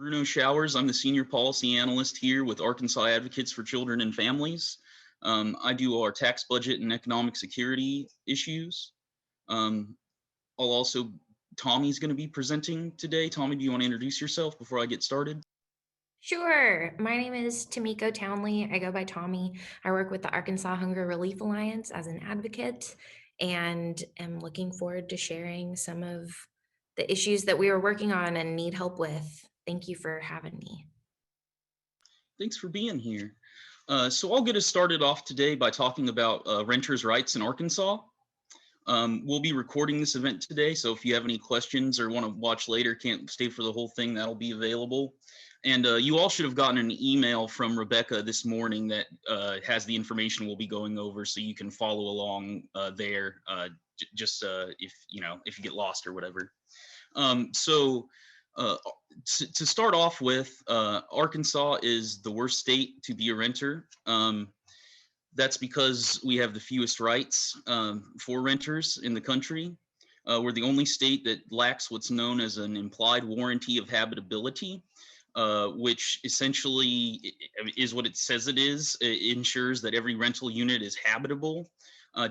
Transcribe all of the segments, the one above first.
Bruno Showers. I'm the Senior Policy Analyst here with Arkansas Advocates for Children and Families. I do our tax budget and economic security issues. Tommy's going to be presenting today. Tommy, do you want to introduce yourself before I get started? Sure. My name is Tamiko Townley. I go by Tommy. I work with the Arkansas Hunger Relief Alliance as an advocate and am looking forward to sharing some of the issues that we are working on and need help with. Thank you for having me. Thanks for being here. So I'll get us started off today by talking about renters' rights in Arkansas. We'll be recording this event today, so if you have any questions or want to watch later, can't stay for the whole thing, that'll be available. And you all should have gotten an email from Rebecca this morning that has the information we'll be going over, so you can follow along there. If you get lost or whatever. To start off with, Arkansas is the worst state to be a renter. That's because we have the fewest rights for renters in the country. We're the only state that lacks what's known as an implied warranty of habitability, which essentially is what it says it is. It ensures that every rental unit is habitable.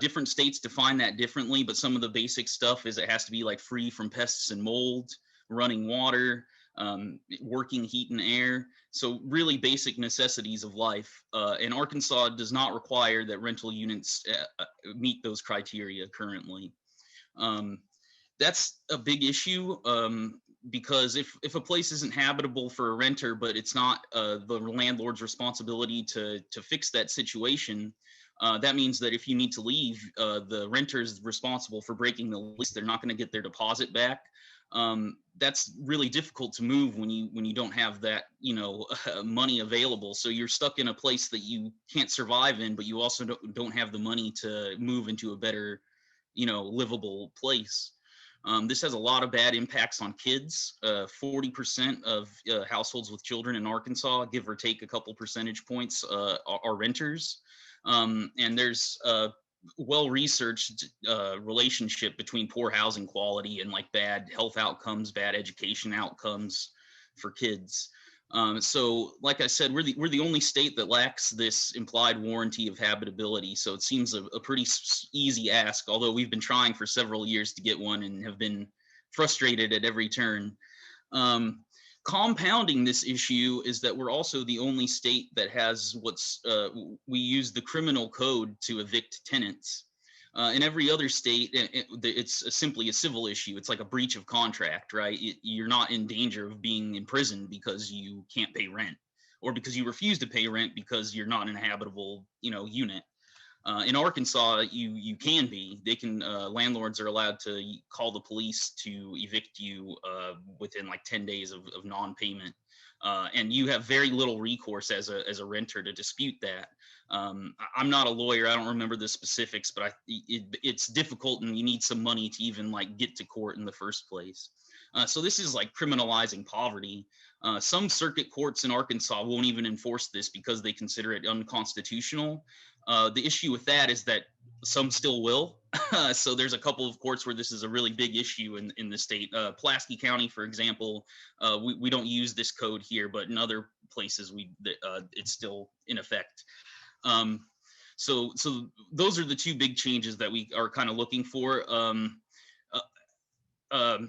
Different states define that differently, but some of the basic stuff is it has to be like free from pests and mold, running water, working heat and air. So really basic necessities of life. And Arkansas does not require that rental units meet those criteria currently. That's a big issue because if a place isn't habitable for a renter, but it's not the landlord's responsibility to fix that situation, that means that if you need to leave, the renter is responsible for breaking the lease. They're not going to get their deposit back. That's really difficult to move when you don't have that money available. So you're stuck in a place that you can't survive in, but you also don't have the money to move into a better livable place. This has a lot of bad impacts on kids. 40% of households with children in Arkansas, give or take a couple percentage points, are renters. And there's well-researched relationship between poor housing quality and like bad health outcomes, bad education outcomes for kids. So like I said, we're the only state that lacks this implied warranty of habitability. So it seems a pretty easy ask, although we've been trying for several years to get one and have been frustrated at every turn. Compounding this issue is that we're also the only state that has we use the criminal code to evict tenants. In every other state, it's simply a civil issue. It's like a breach of contract, right? You're not in danger of being imprisoned because you can't pay rent or because you refuse to pay rent because you're not in a habitable, unit. In Arkansas, you can be. They can landlords are allowed to call the police to evict you within like 10 days of non-payment, and you have very little recourse as a renter to dispute that. I'm not a lawyer. I don't remember the specifics, but it's difficult, and you need some money to even like get to court in the first place. So this is like criminalizing poverty. Some circuit courts in Arkansas won't even enforce this because they consider it unconstitutional. The issue with that is that some still will. So there's a couple of courts where this is a really big issue in the state. Pulaski County, for example, we don't use this code here, but in other places it's still in effect. So those are the two big changes that we are kind of looking for. Part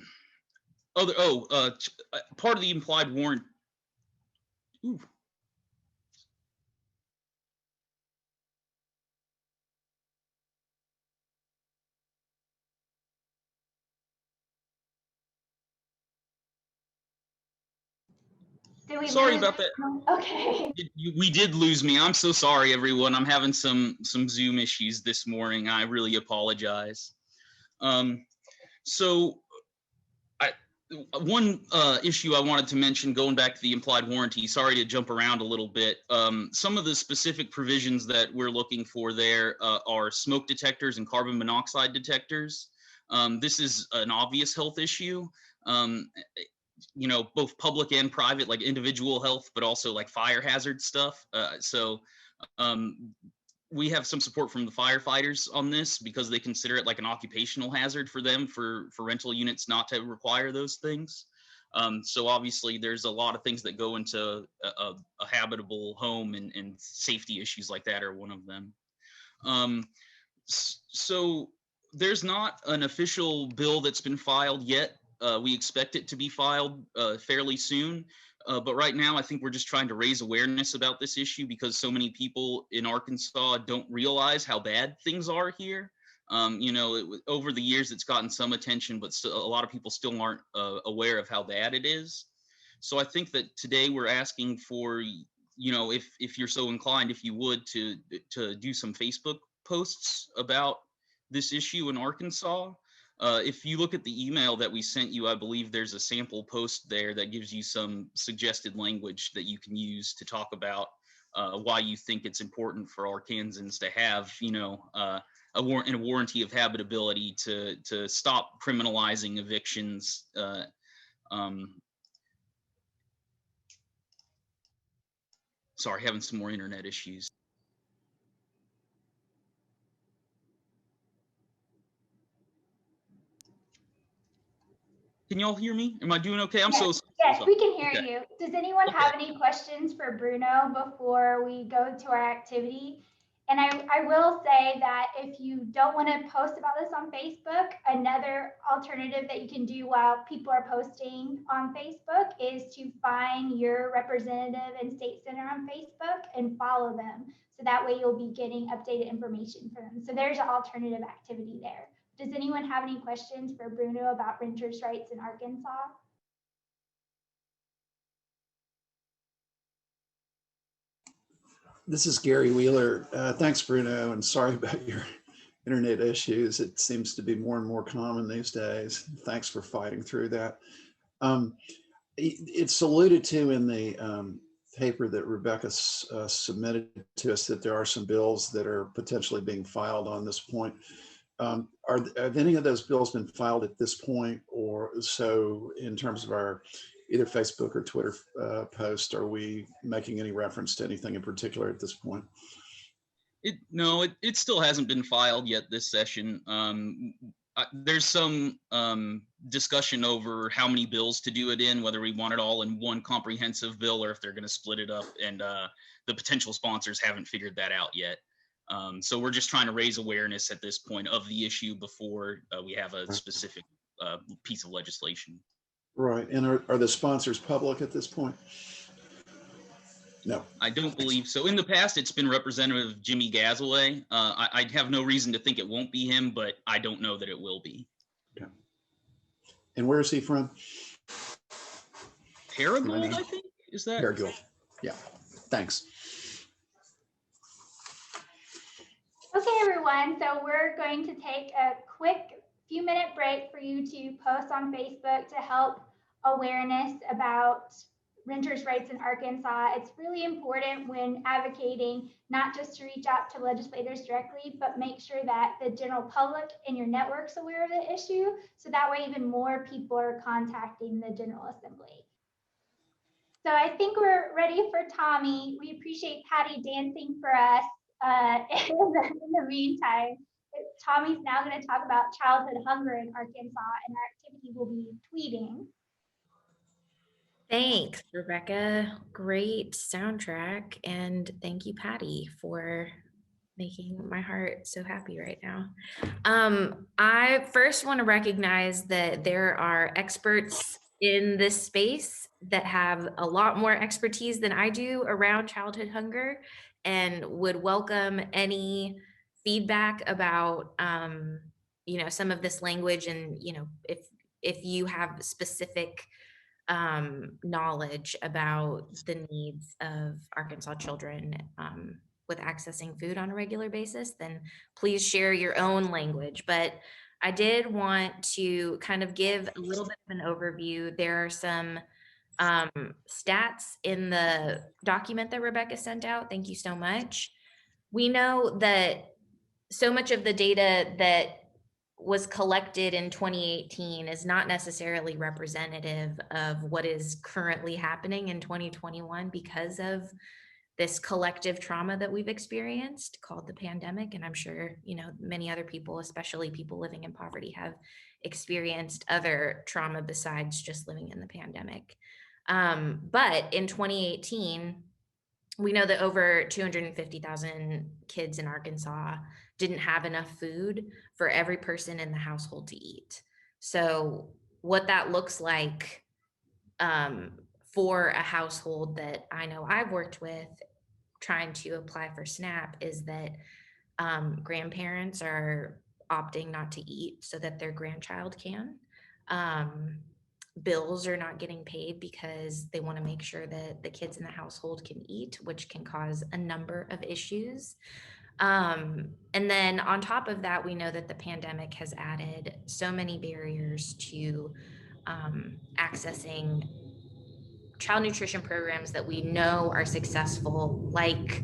of the implied warrant. Ooh. Sorry about that. Okay. We did lose me. I'm so sorry, everyone. I'm having some Zoom issues this morning. I really apologize. One issue I wanted to mention, going back to the implied warranty, sorry to jump around a little bit. Some of the specific provisions that we're looking for there are smoke detectors and carbon monoxide detectors. This is an obvious health issue. Both public and private, like individual health, but also like fire hazard stuff. We have some support from the firefighters on this because they consider it like an occupational hazard for them for rental units not to require those things. So obviously there's a lot of things that go into a habitable home, and safety issues like that are one of them. So there's not an official bill that's been filed yet. We expect it to be filed fairly soon. But right now, I think we're just trying to raise awareness about this issue because so many people in Arkansas don't realize how bad things are here. Over the years, it's gotten some attention, but still, a lot of people still aren't aware of how bad it is. So I think that today we're asking for, if you're so inclined, if you would, to do some Facebook posts about this issue in Arkansas. If you look at the email that we sent you, I believe there's a sample post there that gives you some suggested language that you can use to talk about why you think it's important for Arkansans to have, a warranty of habitability to stop criminalizing evictions. Sorry, having some more internet issues. Can y'all hear me? Am I doing okay? I'm yes, so yes, we can hear okay. you. Does anyone Okay. have any questions for Bruno before we go to our activity? And I will say that if you don't want to post about this on Facebook, another alternative that you can do while people are posting on Facebook is to find your representative and state senator on Facebook and follow them. So that way you'll be getting updated information for them. So there's an alternative activity there. Does anyone have any questions for Bruno about renters' rights in Arkansas? This is Gary Wheeler. Thanks, Bruno, and sorry about your internet issues. It seems to be more and more common these days. Thanks for fighting through that. It's alluded to in the paper that Rebecca submitted to us that there are some bills that are potentially being filed on this point. Have any of those bills been filed at this point, or so in terms of our either Facebook or Twitter post, are we making any reference to anything in particular at this point? No, it still hasn't been filed yet this session. There's some discussion over how many bills to do it in, whether we want it all in one comprehensive bill or if they're going to split it up, and the potential sponsors haven't figured that out yet. So we're just trying to raise awareness at this point of the issue before we have a specific piece of legislation. Right, and are the sponsors public at this point? No. I don't believe so. In the past, it's been Representative Jimmy Gazaway. I have no reason to think it won't be him, but I don't know that it will be. Okay. And where is he from? Paragould, I think? Is that? Paragould. Yeah, thanks. Okay, everyone, so we're going to take a quick few-minute break for you to post on Facebook to help awareness about renters' rights in Arkansas. It's really important when advocating not just to reach out to legislators directly, but make sure that the general public and your network's aware of the issue, so that way even more people are contacting the General Assembly. So I think we're ready for Tommy. We appreciate Patty dancing for us in the meantime. Tommy's now going to talk about childhood hunger in Arkansas, and our activity will be tweeting. Thanks, Rebecca. Great soundtrack. And thank you, Patty, for making my heart so happy right now. I first want to recognize that there are experts in this space that have a lot more expertise than I do around childhood hunger, and would welcome any feedback about some of this language, and if you have specific knowledge about the needs of Arkansas children with accessing food on a regular basis, then please share your own language. But I did want to kind of give a little bit of an overview. There are some stats in the document that Rebecca sent out. Thank you so much. We know that so much of the data that was collected in 2018 is not necessarily representative of what is currently happening in 2021 because of this collective trauma that we've experienced called the pandemic. And I'm sure, many other people, especially people living in poverty, have experienced other trauma besides just living in the pandemic. But in 2018, we know that over 250,000 kids in Arkansas didn't have enough food for every person in the household to eat. So what that looks like for a household that I know I've worked with trying to apply for SNAP is that grandparents are opting not to eat so that their grandchild can. Bills are not getting paid because they want to make sure that the kids in the household can eat, which can cause a number of issues. And then on top of that, we know that the pandemic has added so many barriers to accessing child nutrition programs that we know are successful, like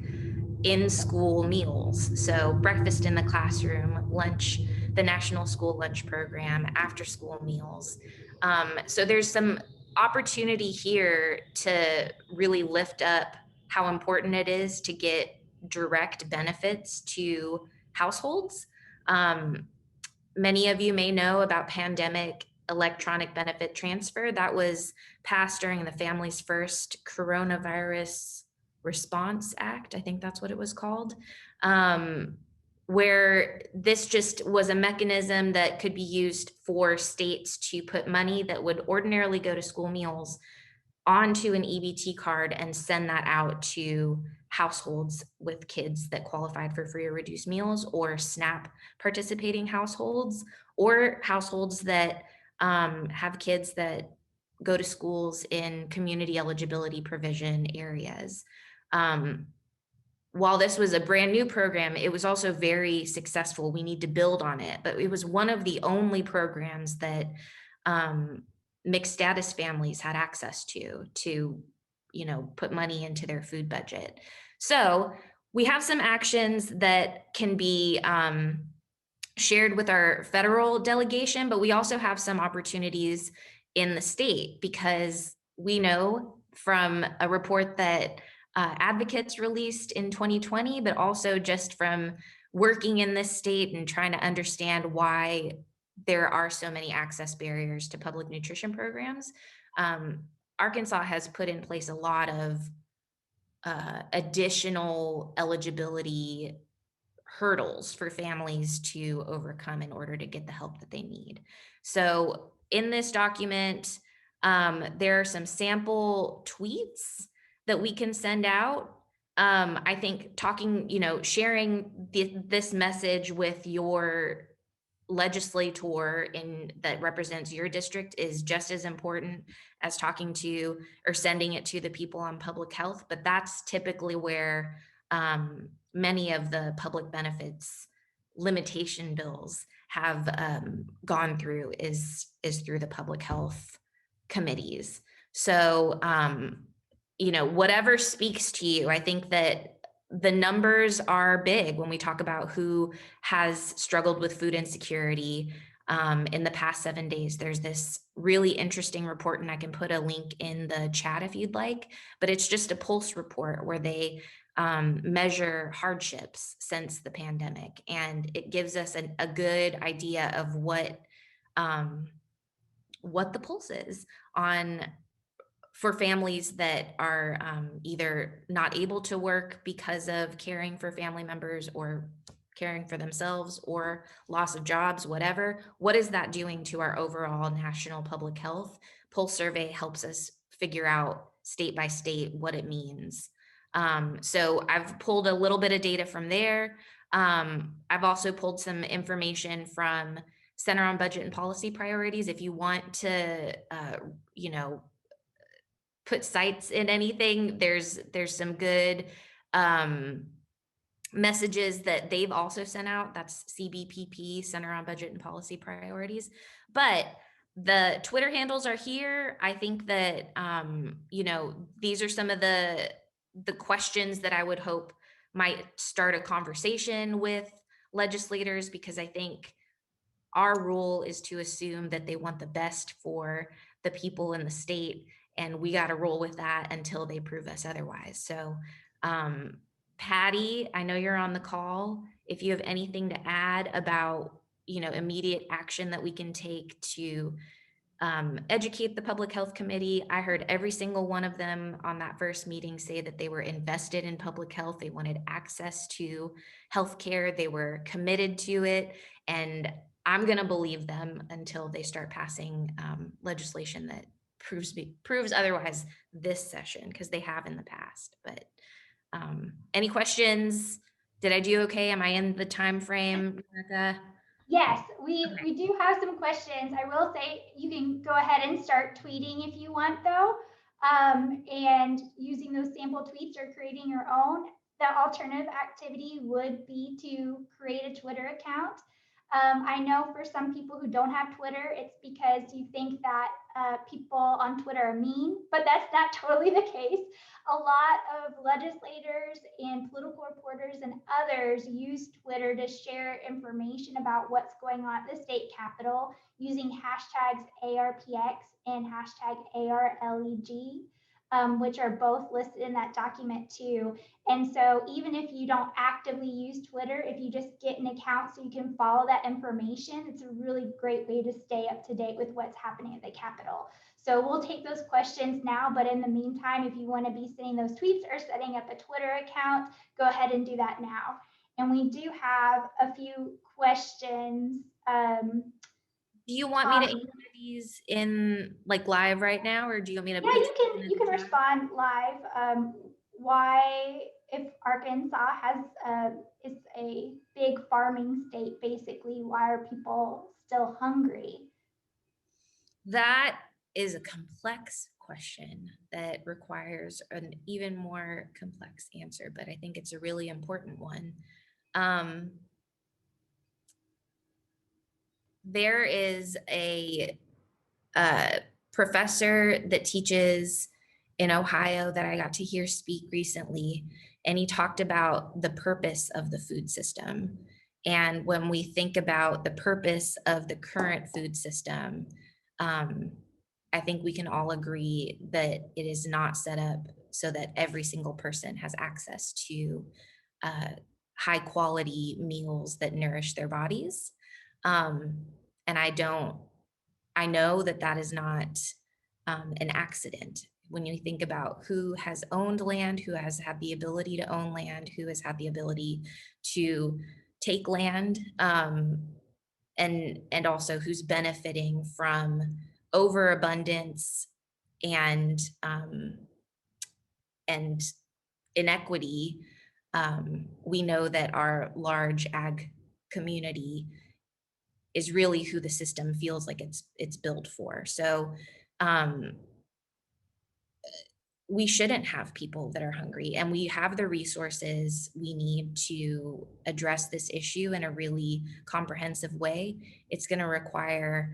in-school meals. So breakfast in the classroom, lunch, the National School Lunch Program, after-school meals. So there's some opportunity here to really lift up how important it is to get direct benefits to households. Many of you may know about pandemic electronic benefit transfer that was passed during the Families First Coronavirus Response Act. I think that's what it was called, where this just was a mechanism that could be used for states to put money that would ordinarily go to school meals onto an EBT card and send that out to households with kids that qualified for free or reduced meals, or SNAP participating households, or households that have kids that go to schools in community eligibility provision areas. While this was a brand new program, it was also very successful. We need to build on it, but it was one of the only programs that mixed status families had access to put money into their food budget. So we have some actions that can be shared with our federal delegation, but we also have some opportunities in the state, because we know from a report that advocates released in 2020, but also just from working in this state and trying to understand why there are so many access barriers to public nutrition programs. Arkansas has put in place a lot of additional eligibility hurdles for families to overcome in order to get the help that they need. So in this document, there are some sample tweets that we can send out. I think sharing this message with your legislator that represents your district is just as important as talking to or sending it to the people on public health. But that's typically where many of the public benefits limitation bills have gone through is through the public health committees. So whatever speaks to you, I think that the numbers are big when we talk about who has struggled with food insecurity in the past 7 days. There's this really interesting report, and I can put a link in the chat if you'd like, but it's just a pulse report where they measure hardships since the pandemic. And it gives us a good idea of what the pulse is for families that are either not able to work because of caring for family members or caring for themselves, or loss of jobs, whatever. What is that doing to our overall national public health? Pulse survey helps us figure out state by state what it means. So I've pulled a little bit of data from there. I've also pulled some information from Center on Budget and Policy Priorities. If you want to, put sites in anything, there's some good messages that they've also sent out. That's CBPP, Center on Budget and Policy Priorities. But the Twitter handles are here. I think that these are some of the questions that I would hope might start a conversation with legislators, because I think our role is to assume that they want the best for the people in the state, and we got to roll with that until they prove us otherwise. So Patty, I know you're on the call. If you have anything to add about, immediate action that we can take to educate the Public Health Committee. I heard every single one of them on that first meeting say that they were invested in public health. They wanted access to healthcare. They were committed to it. And I'm going to believe them until they start passing legislation that proves otherwise this session, because they have in the past. But any questions? Did I do okay? Am I in the time frame, Monica? Yes, we do have some questions. I will say you can go ahead and start tweeting if you want, though, and using those sample tweets or creating your own. The alternative activity would be to create a Twitter account. I know for some people who don't have Twitter, it's because you think that people on Twitter are mean, but that's not totally the case. A lot of legislators and political reporters and others use Twitter to share information about what's going on at the state capitol using hashtags ARPX and hashtag ARLEG, which are both listed in that document too. And so even if you don't actively use Twitter, if you just get an account so you can follow that information, it's a really great way to stay up to date with what's happening at the Capitol. So we'll take those questions now, but in the meantime, if you want to be sending those tweets or setting up a Twitter account, go ahead and do that now. And we do have a few questions. Do you want me to answer these in live right now, or do you want me to? Yeah, you can respond live. Why, if Arkansas is a big farming state, basically, why are people still hungry? That is a complex question that requires an even more complex answer, but I think it's a really important one. There is a professor that teaches in Ohio that I got to hear speak recently, and he talked about the purpose of the food system. And when we think about the purpose of the current food system, I think we can all agree that it is not set up so that every single person has access to high quality meals that nourish their bodies. And I know that is not an accident. When you think about who has owned land, who has had the ability to own land, who has had the ability to take land, and also who's benefiting from overabundance and inequity, we know that our large ag community is really who the system feels like it's built for. So we shouldn't have people that are hungry, and we have the resources we need to address this issue in a really comprehensive way. It's going to require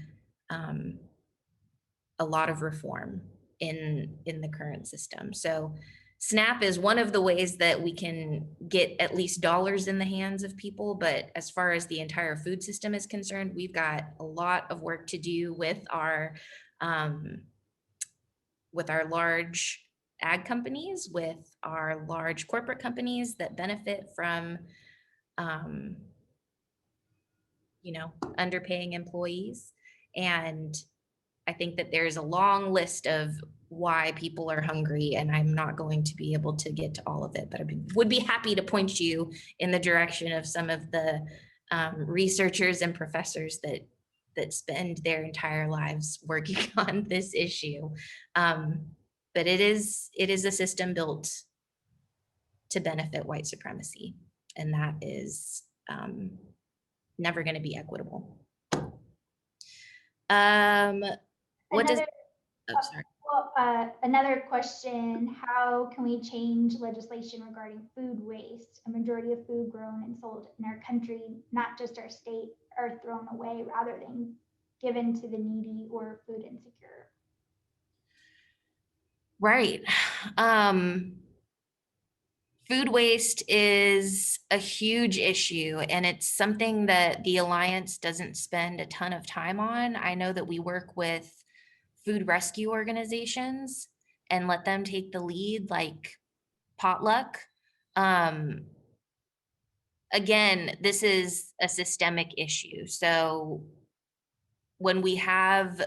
a lot of reform in the current system. So SNAP is one of the ways that we can get at least dollars in the hands of people. But as far as the entire food system is concerned, we've got a lot of work to do with our large ag companies, with our large corporate companies that benefit from, underpaying employees. And I think that there's a long list of why people are hungry, and I'm not going to be able to get to all of it, but I would be happy to point you in the direction of some of the researchers and professors that spend their entire lives working on this issue. But it is a system built to benefit white supremacy, and that is never going to be equitable. Another question, how can we change legislation regarding food waste? A majority of food grown and sold in our country, not just our state, are thrown away rather than given to the needy or food insecure. Right. Food waste is a huge issue, and it's something that the Alliance doesn't spend a ton of time on. I know that we work with food rescue organizations and let them take the lead, like Potluck, Again, this is a systemic issue. So when we have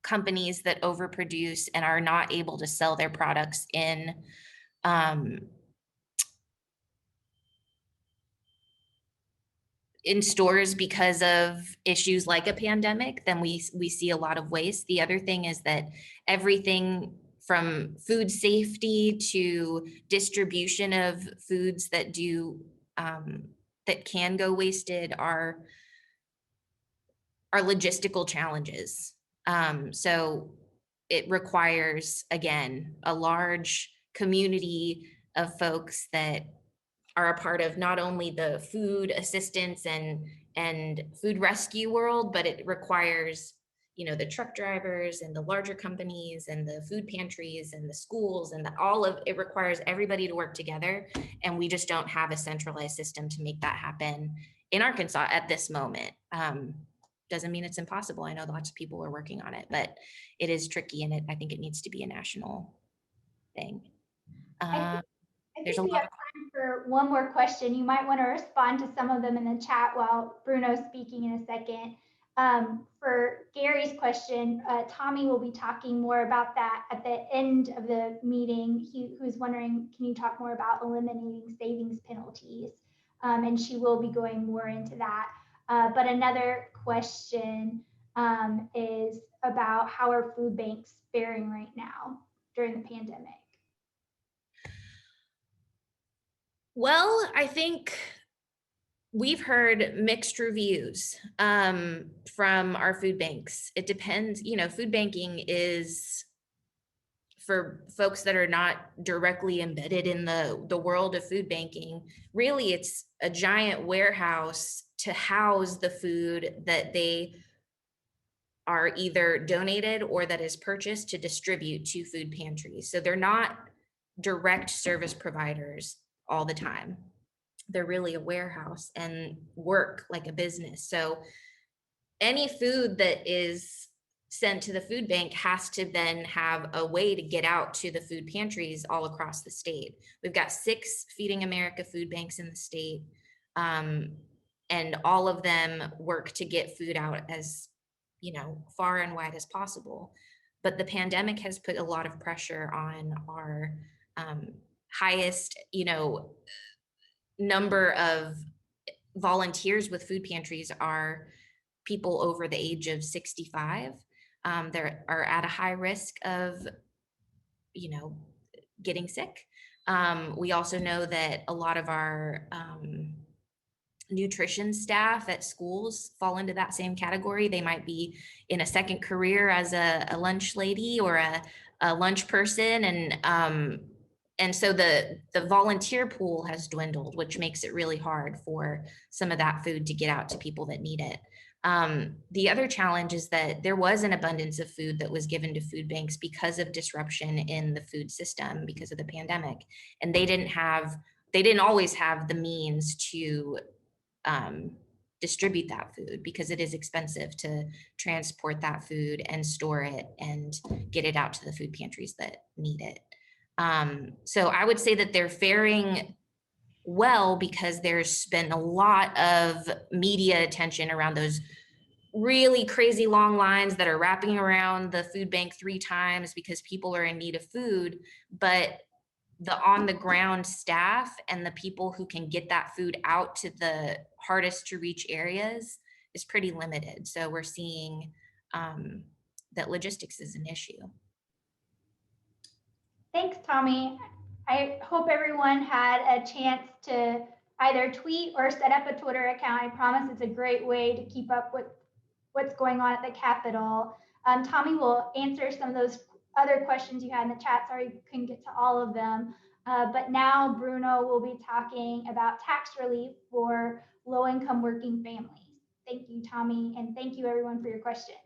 companies that overproduce and are not able to sell their products in stores because of issues like a pandemic, then we see a lot of waste. The other thing is that everything from food safety to distribution of foods that that can go wasted are logistical challenges. So it requires, again, a large community of folks that are a part of not only the food assistance and food rescue world, but it requires, the truck drivers and the larger companies and the food pantries and the schools and it requires everybody to work together. And we just don't have a centralized system to make that happen in Arkansas at this moment. Doesn't mean it's impossible. I know lots of people are working on it, but it is tricky, and I think it needs to be a national thing. I There's think we have time for one more question. You might want to respond to some of them in the chat while Bruno's speaking in a second. For Gary's question, Tommy will be talking more about that at the end of the meeting. Who's wondering, can you talk more about eliminating savings penalties? And she will be going more into that. But another question is about how are food banks faring right now during the pandemic? Well, I think we've heard mixed reviews from our food banks. It depends, food banking is, for folks that are not directly embedded in the world of food banking, really it's a giant warehouse to house the food that they are either donated or that is purchased to distribute to food pantries. So they're not direct service providers all the time. They're really a warehouse and work like a business. So any food that is sent to the food bank has to then have a way to get out to the food pantries all across the state. We've got 6 Feeding America food banks in the state, and all of them work to get food out as far and wide as possible. But the pandemic has put a lot of pressure on our highest, number of volunteers with food pantries are people over the age of 65. They are at a high risk of, getting sick. We also know that a lot of our nutrition staff at schools fall into that same category. They might be in a second career as a lunch lady or a lunch person, and so the volunteer pool has dwindled, which makes it really hard for some of that food to get out to people that need it. The other challenge is that there was an abundance of food that was given to food banks because of disruption in the food system because of the pandemic, and they didn't always have the means to distribute that food because it is expensive to transport that food and store it and get it out to the food pantries that need it. So I would say that they're faring well because there's been a lot of media attention around those really crazy long lines that are wrapping around the food bank 3 times because people are in need of food, but the on the ground staff and the people who can get that food out to the hardest to reach areas is pretty limited. So we're seeing that logistics is an issue. Thanks, Tommy. I hope everyone had a chance to either tweet or set up a Twitter account. I promise it's a great way to keep up with what's going on at the Capitol. Tommy will answer some of those other questions you had in the chat. Sorry you couldn't get to all of them. But now Bruno will be talking about tax relief for low-income working families. Thank you, Tommy, and thank you everyone for your questions.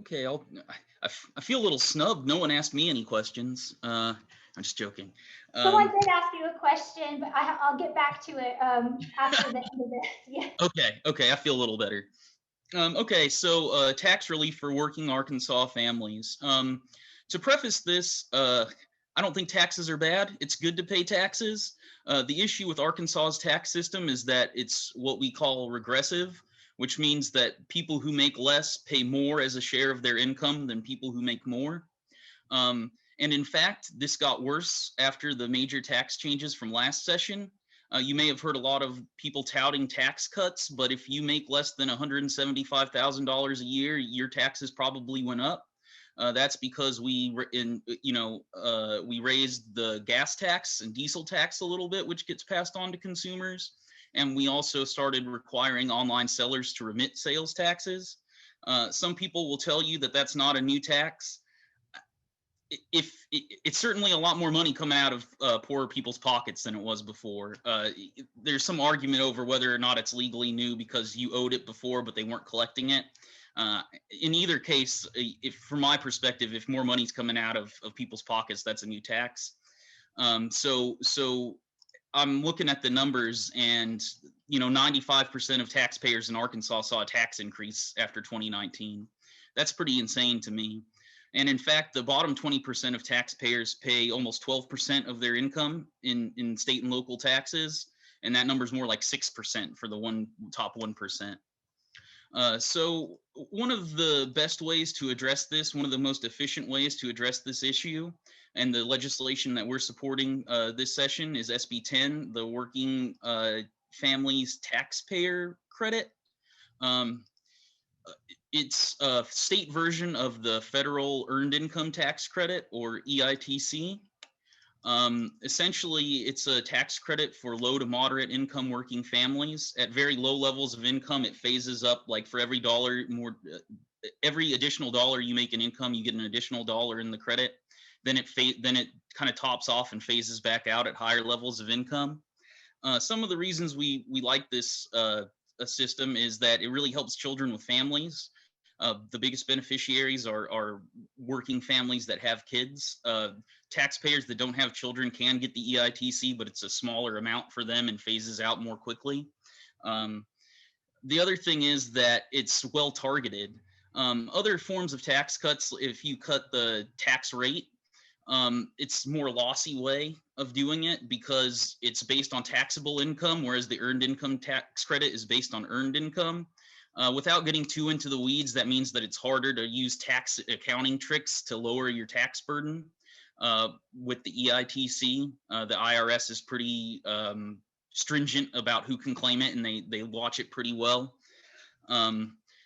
Okay, I feel a little snubbed. No one asked me any questions. I'm just joking. Someone did ask you a question, but I'll get back to it after the end of this. Yeah. Okay, I feel a little better. Okay, so tax relief for working Arkansas families. To preface this, I don't think taxes are bad. It's good to pay taxes. The issue with Arkansas's tax system is that it's what we call regressive, which means that people who make less pay more as a share of their income than people who make more. And in fact, this got worse after the major tax changes from last session. You may have heard a lot of people touting tax cuts, but if you make less than $175,000 a year, your taxes probably went up. That's because we raised the gas tax and diesel tax a little bit, which gets passed on to consumers. And we also started requiring online sellers to remit sales taxes. Some people will tell you that that's not a new tax. It's certainly a lot more money coming out of poorer people's pockets than it was before. There's some argument over whether or not it's legally new because you owed it before, but they weren't collecting it. In either case, from my perspective, if more money's coming out of people's pockets, that's a new tax. So I'm looking at the numbers, and 95% of taxpayers in Arkansas saw a tax increase after 2019. That's pretty insane to me. And in fact, the bottom 20% of taxpayers pay almost 12% of their income in state and local taxes. And that number is more like 6% for the top 1%. So one of the best ways to address this, one of the most efficient ways to address this issue, and the legislation that we're supporting this session is SB 10, the Working Families Taxpayer Credit. It's a state version of the federal Earned Income Tax Credit, or EITC. Essentially, it's a tax credit for low to moderate income working families. At very low levels of income, it phases up, like for every every additional dollar you make in income, you get an additional dollar in the credit. Then it kind of tops off and phases back out at higher levels of income. Some of the reasons we like this system is that it really helps children with families. The biggest beneficiaries are working families that have kids. Taxpayers that don't have children can get the EITC, but it's a smaller amount for them and phases out more quickly. The other thing is that it's well targeted. Other forms of tax cuts, if you cut the tax rate, it's more lossy way of doing it because it's based on taxable income, whereas the earned income tax credit is based on earned income. Without getting too into the weeds, that means that it's harder to use tax accounting tricks to lower your tax burden. With the EITC, the IRS is pretty stringent about who can claim it, and they watch it pretty well.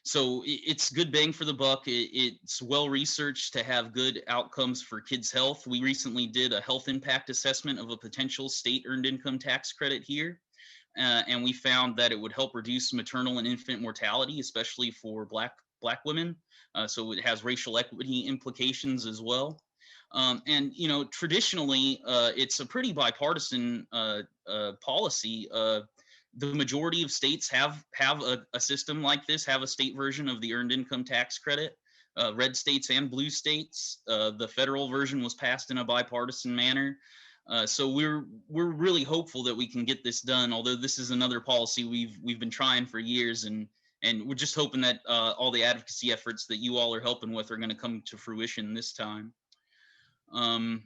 So it's good bang for the buck. It's well researched to have good outcomes for kids' health. We recently did a health impact assessment of a potential state earned income tax credit here. And we found that it would help reduce maternal and infant mortality, especially for Black women. So it has racial equity implications as well. And traditionally, it's a pretty bipartisan policy. The majority of states have a system like this, have a state version of the earned income tax credit. Red states and blue states. The federal version was passed in a bipartisan manner. So we're really hopeful that we can get this done. Although this is another policy we've been trying for years, and we're just hoping that all the advocacy efforts that you all are helping with are going to come to fruition this time. I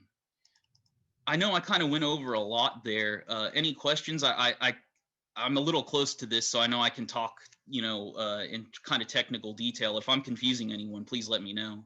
know I kind of went over a lot there. Any questions? I'm a little close to this, so I know I can talk, in kind of technical detail. If I'm confusing anyone, please let me know.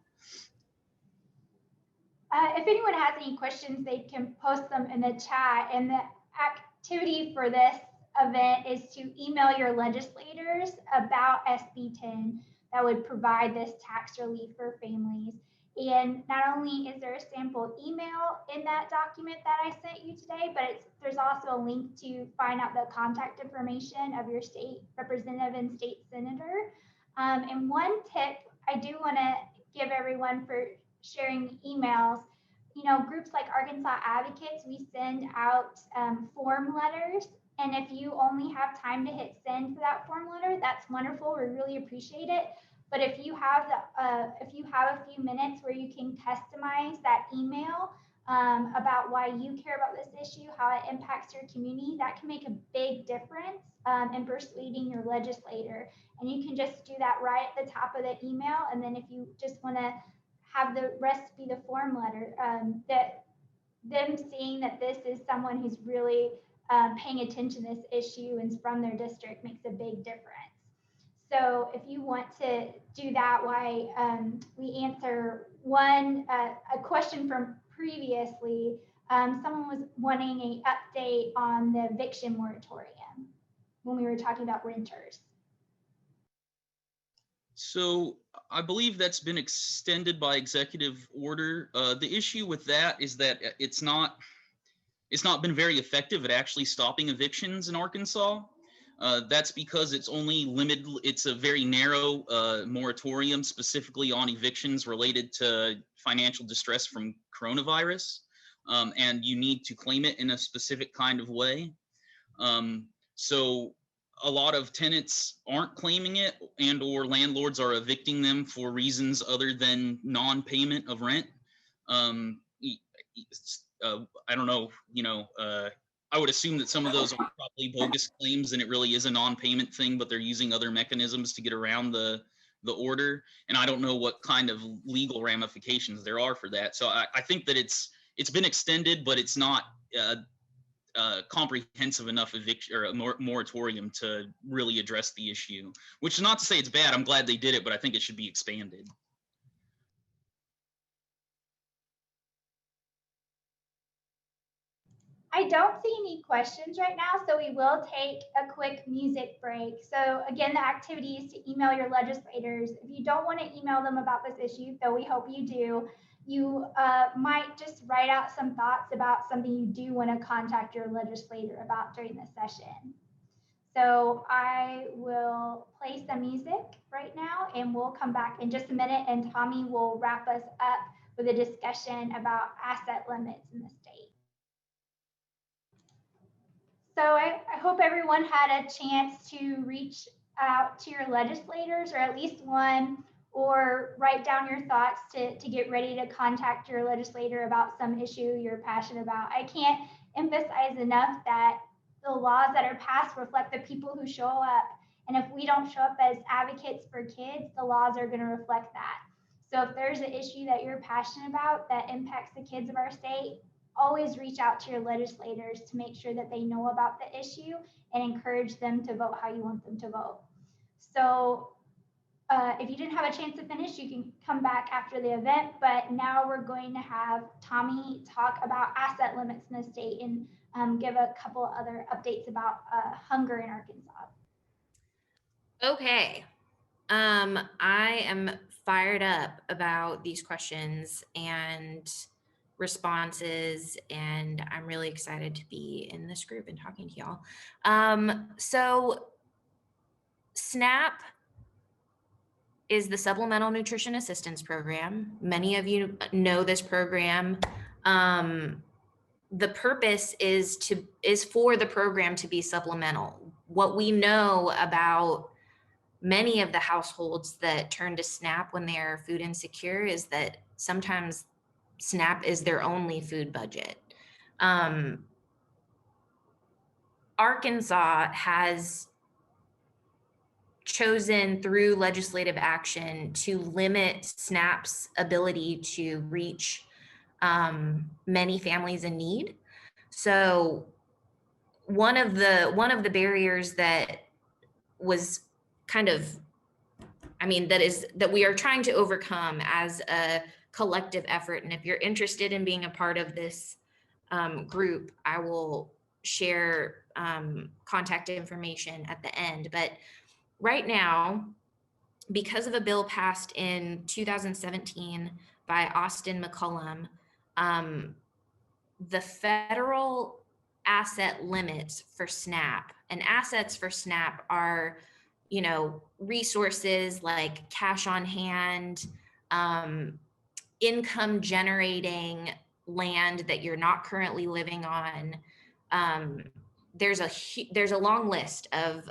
If anyone has any questions, they can post them in the chat. And the activity for this event is to email your legislators about SB 10 that would provide this tax relief for families. And not only is there a sample email in that document that I sent you today, but there's also a link to find out the contact information of your state representative and state senator. And one tip I do want to give everyone for sharing emails, groups like Arkansas Advocates, we send out form letters. And if you only have time to hit send for that form letter, that's wonderful. We really appreciate it. But if you have a few minutes where you can customize that email about why you care about this issue, how it impacts your community, that can make a big difference in persuading your legislator. And you can just do that right at the top of the email. And then if you just want to have the rest be the form letter, that them seeing that this is someone who's really paying attention to this issue and is from their district makes a big difference. So if you want to do that, why we answer a question from previously, someone was wanting an update on the eviction moratorium when we were talking about renters. So I believe that's been extended by executive order. The issue with that is that it's not been very effective at actually stopping evictions in Arkansas. That's because it's only limited. It's a very narrow moratorium specifically on evictions related to financial distress from coronavirus. And you need to claim it in a specific kind of way. So a lot of tenants aren't claiming it, and or landlords are evicting them for reasons other than non-payment of rent. I don't know, I would assume that some of those are probably bogus claims and it really is a non-payment thing, but they're using other mechanisms to get around the order. And I don't know what kind of legal ramifications there are for that. So I think that it's been extended, but it's not comprehensive enough eviction or a moratorium to really address the issue, which is not to say it's bad. I'm glad they did it, but I think it should be expanded. I don't see any questions right now, so we will take a quick music break. So again, the activity is to email your legislators. If you don't want to email them about this issue, though we hope you do, you might just write out some thoughts about something you do want to contact your legislator about during the session. So I will play some music right now and we'll come back in just a minute and Tommy will wrap us up with a discussion about asset limits in the state. So I hope everyone had a chance to reach out to your legislators, or at least one, or write down your thoughts to get ready to contact your legislator about some issue you're passionate about. I can't emphasize enough that the laws that are passed reflect the people who show up. And if we don't show up as advocates for kids, the laws are going to reflect that. So if there's an issue that you're passionate about that impacts the kids of our state, always reach out to your legislators to make sure that they know about the issue and encourage them to vote how you want them to vote. So if you didn't have a chance to finish, you can come back after the event, but now we're going to have Tommy talk about asset limits in the state and give a couple other updates about hunger in Arkansas. Okay. I am fired up about these questions and responses, and I'm really excited to be in this group and talking to y'all. So SNAP is the Supplemental Nutrition Assistance Program. Many of you know this program. The purpose is for the program to be supplemental. What we know about many of the households that turn to SNAP when they are food insecure is that sometimes SNAP is their only food budget. Arkansas has chosen through legislative action to limit SNAP's ability to reach many families in need. So one of the barriers that was kind of, that we are trying to overcome as a collective effort. And if you're interested in being a part of this group, I will share contact information at the end. But right now, because of a bill passed in 2017 by Austin McCollum, the federal asset limits for SNAP, and assets for SNAP are, resources like cash on hand, income generating land that you're not currently living on. There's a long list of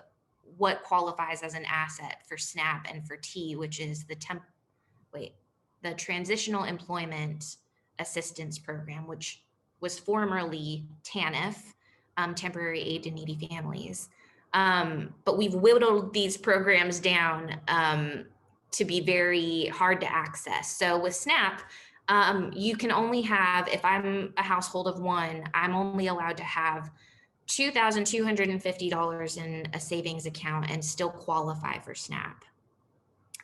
what qualifies as an asset for SNAP and for T, which is the Transitional Employment Assistance Program, which was formerly TANF, Temporary Aid to Needy Families. But we've whittled these programs down to be very hard to access. So with SNAP, You can only have, if I'm a household of one, I'm only allowed to have $2,250 in a savings account and still qualify for SNAP.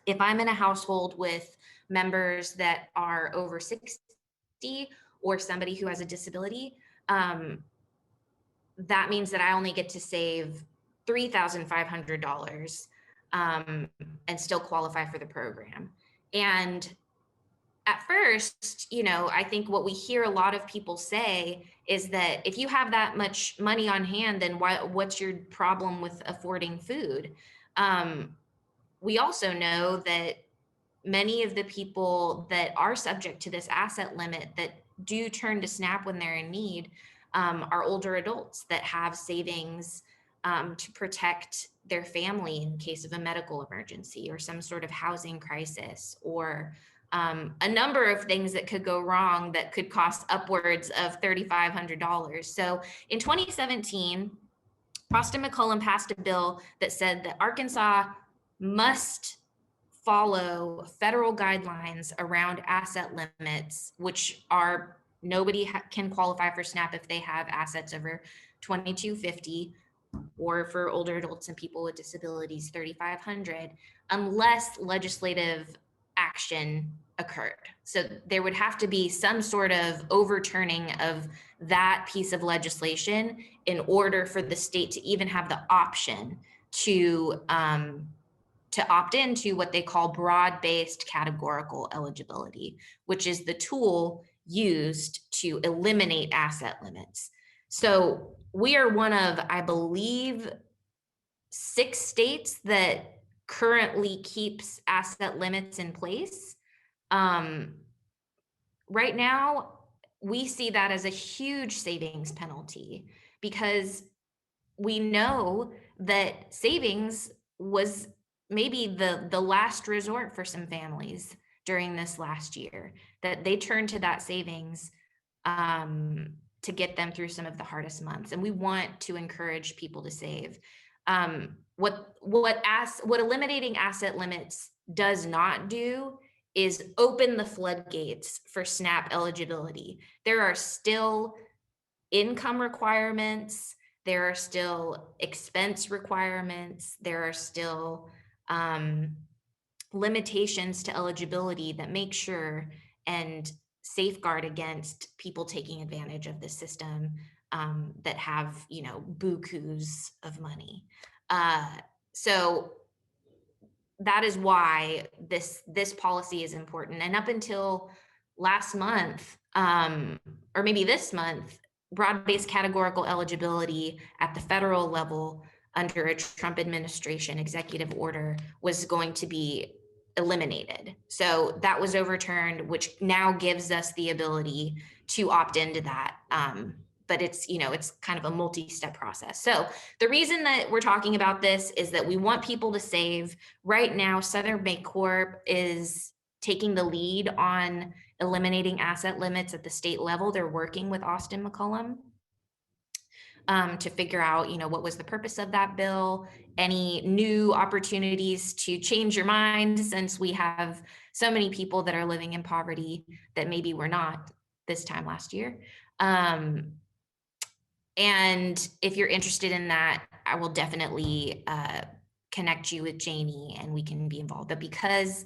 If I'm in a household with members that are over 60 or somebody who has a disability, that means that I only get to save $3,500 and still qualify for the program. And at first, I think what we hear a lot of people say is that if you have that much money on hand, then what's your problem with affording food? We also know that many of the people that are subject to this asset limit that do turn to SNAP when they're in need are older adults that have savings to protect their family in case of a medical emergency or some sort of housing crisis, or a number of things that could go wrong that could cost upwards of $3,500. So in 2017, Austin McCollum passed a bill that said that Arkansas must follow federal guidelines around asset limits, which are nobody can qualify for SNAP if they have assets over 2250, or for older adults and people with disabilities 3500, unless legislative action occurred. So there would have to be some sort of overturning of that piece of legislation in order for the state to even have the option to opt into what they call broad-based categorical eligibility, which is the tool used to eliminate asset limits. So we are one of, I believe, 6 states that currently keeps asset limits in place. Right now, we see that as a huge savings penalty, because we know that savings was maybe the last resort for some families during this last year, that they turned to that savings to get them through some of the hardest months. And we want to encourage people to save. What eliminating asset limits does not do is open the floodgates for SNAP eligibility. There are still income requirements, there are still expense requirements, there are still limitations to eligibility that make sure and safeguard against people taking advantage of the system that have, bukus of money. So that is why this policy is important. And up until last month, or maybe this month, broad-based categorical eligibility at the federal level under a Trump administration executive order was going to be eliminated. So that was overturned, which now gives us the ability to opt into that. But it's kind of a multi-step process. So the reason that we're talking about this is that we want people to save. Right now, Southern Bancorp is taking the lead on eliminating asset limits at the state level. They're working with Austin McCollum to figure out, what was the purpose of that bill, any new opportunities to change your mind, since we have so many people that are living in poverty that maybe were not this time last year. And if you're interested in that, I will definitely connect you with Janie and we can be involved. But because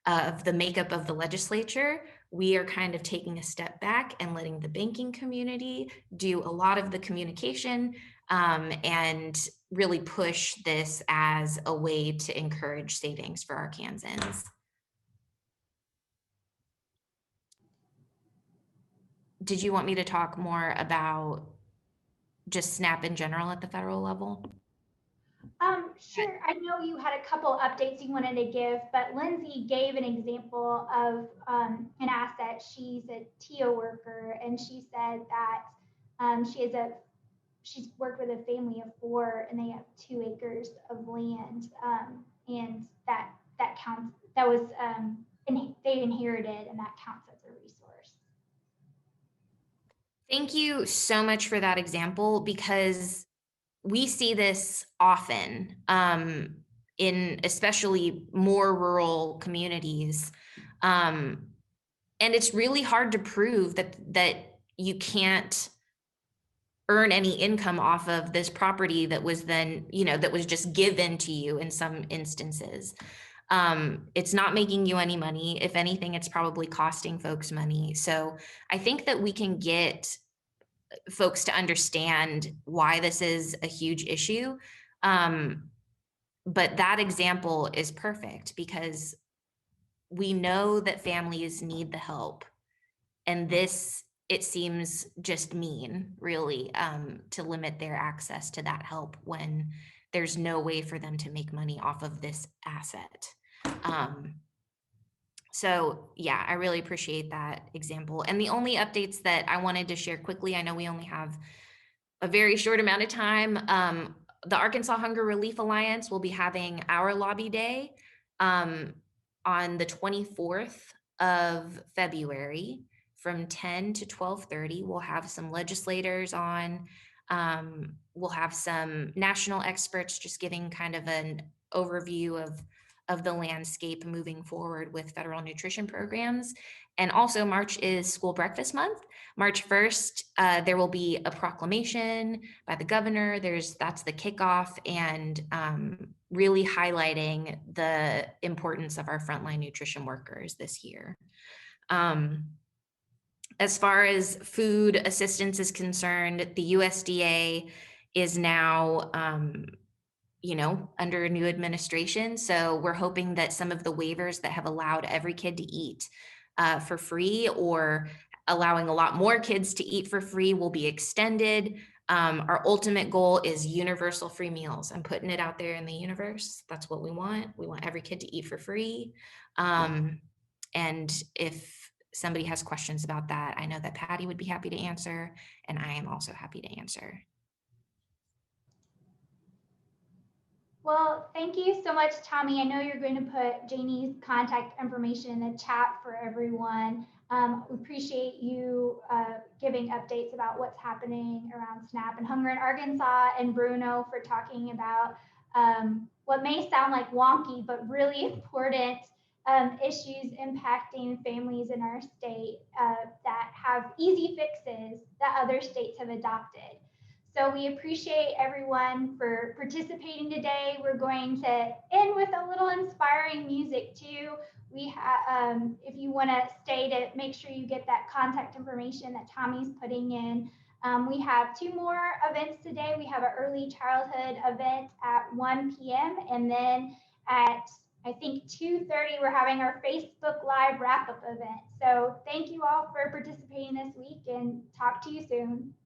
of the makeup of the legislature, we are kind of taking a step back and letting the banking community do a lot of the communication and really push this as a way to encourage savings for Arkansans. Did you want me to talk more about just SNAP in general at the federal level? Sure. I know you had a couple updates you wanted to give, but Lindsay gave an example of an asset. She's a TIO worker, and she said that she's worked with a family of 4, and they have 2 acres of land, and that counts. That was they inherited, and that counts as a resource. Thank you so much for that example, because we see this often in especially more rural communities. And And it's really hard to prove that you can't earn any income off of this property that was then, that was just given to you in some instances. It's not making you any money. If anything, it's probably costing folks money. So I think that we can get folks to understand why this is a huge issue. But that example is perfect because we know that families need the help. And this, it seems just mean, really, to limit their access to that help when there's no way for them to make money off of this asset. So yeah, I really appreciate that example. And the only updates that I wanted to share quickly, I know we only have a very short amount of time. The Arkansas Hunger Relief Alliance will be having our lobby day on the 24th of February from 10 to 12:30. We'll have some legislators on. We'll have some national experts just giving kind of an overview of the landscape moving forward with federal nutrition programs. And also March is School Breakfast Month. March 1st, there will be a proclamation by the governor. That's the kickoff, and really highlighting the importance of our frontline nutrition workers this year. As far as food assistance is concerned, the USDA is now under a new administration. So we're hoping that some of the waivers that have allowed every kid to eat for free, or allowing a lot more kids to eat for free, will be extended. Our ultimate goal is universal free meals. I'm putting it out there in the universe. That's what we want. We want every kid to eat for free. And if somebody has questions about that, I know that Patty would be happy to answer, and I am also happy to answer. Well, thank you so much, Tommy. I know you're going to put Janie's contact information in the chat for everyone. We appreciate you giving updates about what's happening around SNAP and Hunger in Arkansas, and Bruno for talking about what may sound like wonky, but really important issues impacting families in our state that have easy fixes that other states have adopted. So we appreciate everyone for participating today. We're going to end with a little inspiring music too. We have, if you want to stay to make sure you get that contact information that Tommy's putting in. We have 2 more events today. We have an early childhood event at 1 p.m. and then at, I think, 2:30, we're having our Facebook Live wrap-up event. So thank you all for participating this week, and talk to you soon.